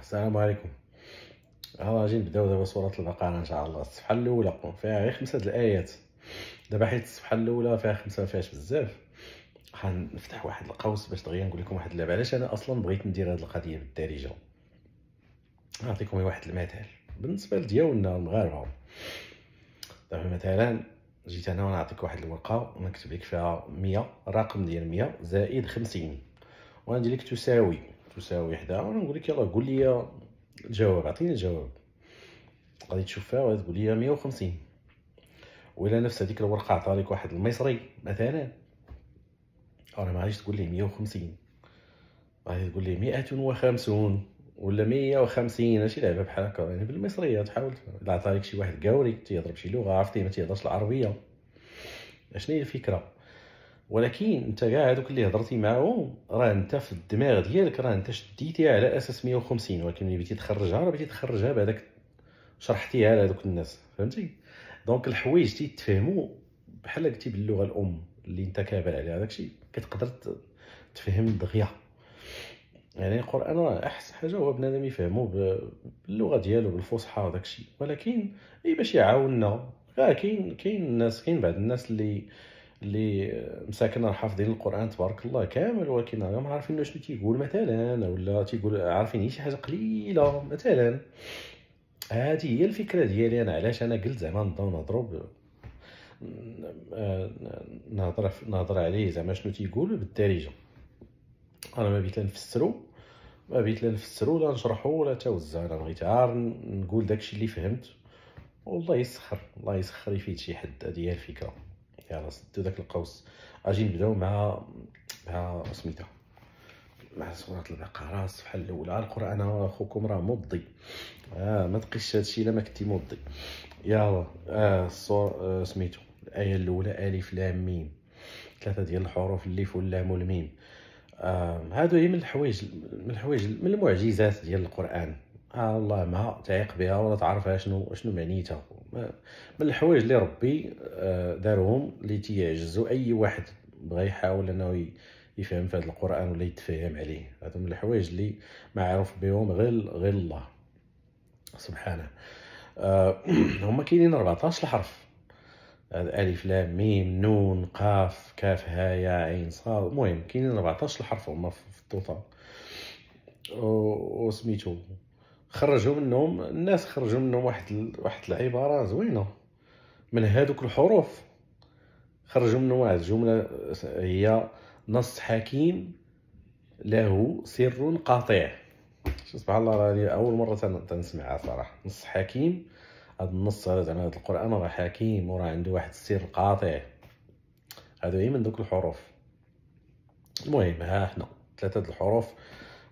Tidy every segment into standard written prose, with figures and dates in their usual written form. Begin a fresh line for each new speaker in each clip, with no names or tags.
السلام عليكم. غادي نبداو دابا سورة البقرة ان شاء الله. الصفحة الأولى فيها غير 5 د الآيات. دابا حيت الصفحة الأولى فيها 5 مفيهاش بزاف، غنفتح واحد القوس باش دغيا نقول لكم واحد اللعبة. علاش أنا أصلا بغيت ندير هاد القضية بالدارجة؟ نعطيكم واحد المثال بالنسبة لديالنا المغاربة. دابا مثلا جيت أنا ونعطيك واحد الورقة ونكتب لك فيها 100، الرقم ديال 100 زائد 50، وغندير لك تساوي حدا، ونقول لك يلاه قول لي الجواب، عطيني الجواب. غادي تشوف فيها وغادي تقول لي 150. وإلا نفس هذيك الورقة عطا لك واحد المصري مثلا، راه ما غاديش تقول ليه 150، غادي تقول ليه 150 ولا 150. ماشي لعبه بحال هكا يعني بالمصريه. تحاول الا عطا لك شي واحد قاوري تيهضر بشي لغه عرفتي ما تيهضرش العربيه، شنو هي الفكره؟ ولكن انت كاع هذوك اللي هضرتي معاهم راه انت في الدماغ ديالك راه انت شديتيها على اساس 150، ولكن ملي بغيتي تخرجها راه بغيتي تخرجها بعداك شرحتيها لهذوك الناس، فهمتي؟ دونك الحوايج تيتفهموا بحال قلتي باللغه الام اللي انت كابر عليها، داكشي كتقدر تفهم دغيا. يعني القران راه احسن حاجه هو بنادم يفهمو باللغه ديالو بالفصحى وداكشي، ولكن باش يعاوننا كاين الناس، كاين بعض الناس اللي مساكن حافظين القران تبارك الله كامل، ولكن ما عارفين شنو تيقول مثلا، ولا تيقول عارفين شي حاجه قليله مثلا. هذه هي الفكره ديالي انا، علاش انا قلت زعما نبداو نهضر عليه زعما شنو تيقول بالدارجه. انا ما بغيت لا نفسرو ولا نشرحو ولا توزع، انا بغيت عار نقول داكشي اللي فهمت، والله يسخر يفيد شي حد. هذه هي الفكره. يلا سدوا داك القوس. اجي نبداو مع سميتها، مع سورة البقرة الصفحة الأولى. القرآن أخوكم راه مضي، ما تقيش هادشي إلا ما كنتي مضي. يلا سميتو الآية الأولى ألف لام ميم، 3 ديال الحروف الليف واللام والميم. هادو هي من المعجزات ديال القرآن. الله ما تعيق بها ولا تعرفها شنو معنيتها. من الحوايج اللي ربي دارهم اللي تيعجزوا أي واحد بغى يحاول أنه يفهم في هذا القرآن ولا يتفهم عليه. هادو من الحوايج اللي معروف بهم غير الله سبحانه. هما كاينين 14 الحرف، ألف لام ميم نون قاف كاف ها يا عين صاد. المهم كاينين 14 الحرف هما في الطوطة. وسميتو خرجوا منهم الناس واحد العبارة زوينة من هادوك الحروف. خرجوا منهم واحد الجملة هي نص حكيم له سر قاطع. سبحان الله، راني أول مرة تنسمعها صراحة. نص حكيم، هذا النص هذا زعما هذا القرآن راه حكيم وراه عنده واحد السر قاطع. هادو هي من دوك الحروف. المهم ها حنا 3 د الحروف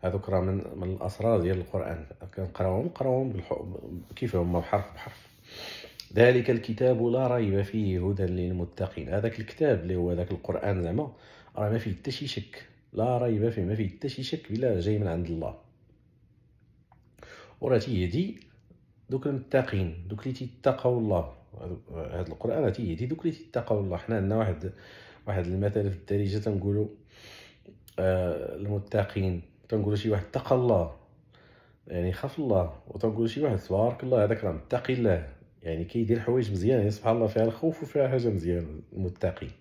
هذوك راه من الاسرار ديال القران. كنقراوهم كيف هما بحرف بحرف. ذلك الكتاب لا ريب فيه هدى للمتقين. هذاك الكتاب اللي هو ذاك القران زعما راه ما فيه حتى شي شك، لا ريب فيه، ما فيه حتى شي شك بلا جاي من عند الله، وراه تيهدي دوك المتقين، دوك اللي تيتقوا الله. هذا القران تيهدي دوك اللي تيتقوا الله. حنا عندنا واحد المثل في الدارجه تنقولوا المتقين، تنقولوا شي واحد اتقى الله يعني خاف الله، وتنقول شي واحد تبارك الله هذاك راه متقي الله يعني كيدير حوايج مزيان. يعني سبحان الله فيها الخوف وفيها حاجه مزيان. المتقين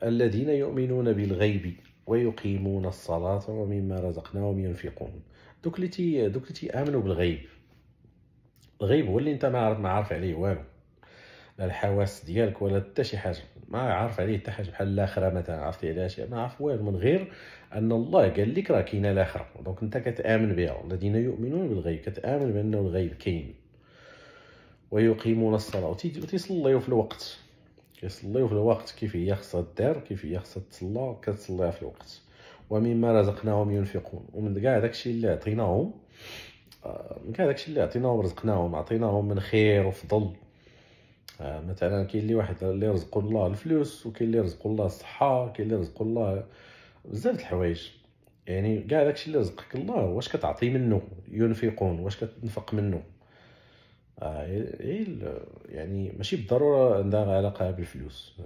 الذين يؤمنون بالغيب ويقيمون الصلاة ومما رزقناهم ينفقون. دوك اللي تيامنوا بالغيب. الغيب هو اللي انت ما عارف عليه والو، لا الحواس ديالك ولا حتى شي حاجه، ما عارف عليه حتى حاجه. بحال الاخره مثلا عرفتي علاش؟ ما عارف والو من غير ان الله قال لك راه كاينه الاخره، دونك انت كتامن بها. الذين يؤمنون بالغيب، كتامن بانه الغيب كاين. ويقيمون الصلاه وتيصليو في الوقت. كيصليو في الوقت كيف هي خصها دار، كيف هي خصها تصلى، كتصليها في الوقت. ومما رزقناهم ينفقون، ومن كاع داكشي اللي عطيناهم، من كاع داكشي اللي عطيناهم رزقناهم، عطيناهم من خير وفضل. مثلا كاين اللي واحد اللي رزقو الله الفلوس، وكاين اللي رزقو الله الصحه، كاين اللي رزقو الله بزاف د الحوايج. يعني كاع داكشي اللي رزقك الله واش كتعطي منه؟ ينفقون، واش كتنفق منه؟ يعني ماشي بالضروره عندها علاقه بالفلوس.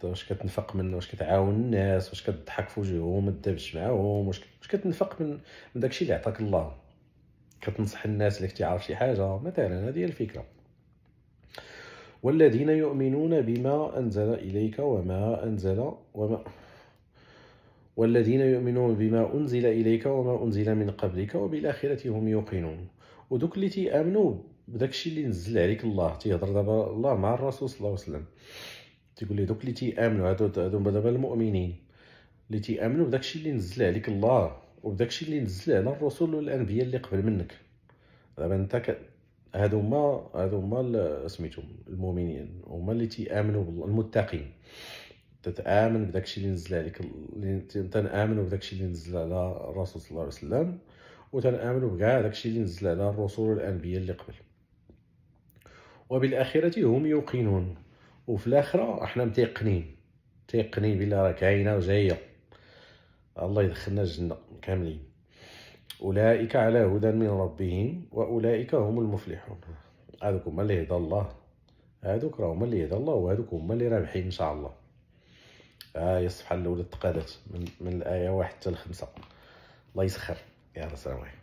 واش كتنفق واش كتعاون الناس، واش كتضحك في وجههم، ما تدابش معاهم، واش كتنفق من داكشي اللي عطاك الله، كتنصح الناس اللي كنتي عارف شي حاجه مثلا. هذه هي الفكره. والذين يؤمنون بما أنزل إليك والذين يؤمنون بما أنزل إليك وما أنزل من قبلك وبالآخرة هم يوقنون. ودوك اللي تيآمنوا بداكشي اللي نزل عليك الله، تيهضر دابا الله مع الرسول صلى الله عليه وسلم، تيقول لي دوك اللي تيآمنوا هادو دابا المؤمنين اللي تيآمنوا بداكشي اللي نزل عليك الله وبداكشي اللي نزل على الرسل والأنبياء اللي قبل منك. دابا انت هادو هما سميتهم المؤمنين، هما اللي تيآمنوا بالله، المتقين. تتآمن بداكشي اللي نزل عليك، تنآمنوا بداكشي اللي نزل على الرسول صلى الله عليه وسلم، وتنآمنوا بكاع داكشي اللي نزل على الرسل والأنبياء اللي قبل. وبالآخرة هم يوقنون، وفي الآخرة احنا متيقنين بلا راه كاينه وجايه، الله يدخلنا الجنة كاملين. أولئك على هدى من ربهم وأولئك هم المفلحون. هذوك هما اللي هدى الله، هذوك راه هما اللي هدى الله، وهذوك هما اللي رابحين إن شاء الله. هي الصفحة الأولى تقادت من الآية 1 حتى ل5. الله يسخر. يلا السلام عليكم.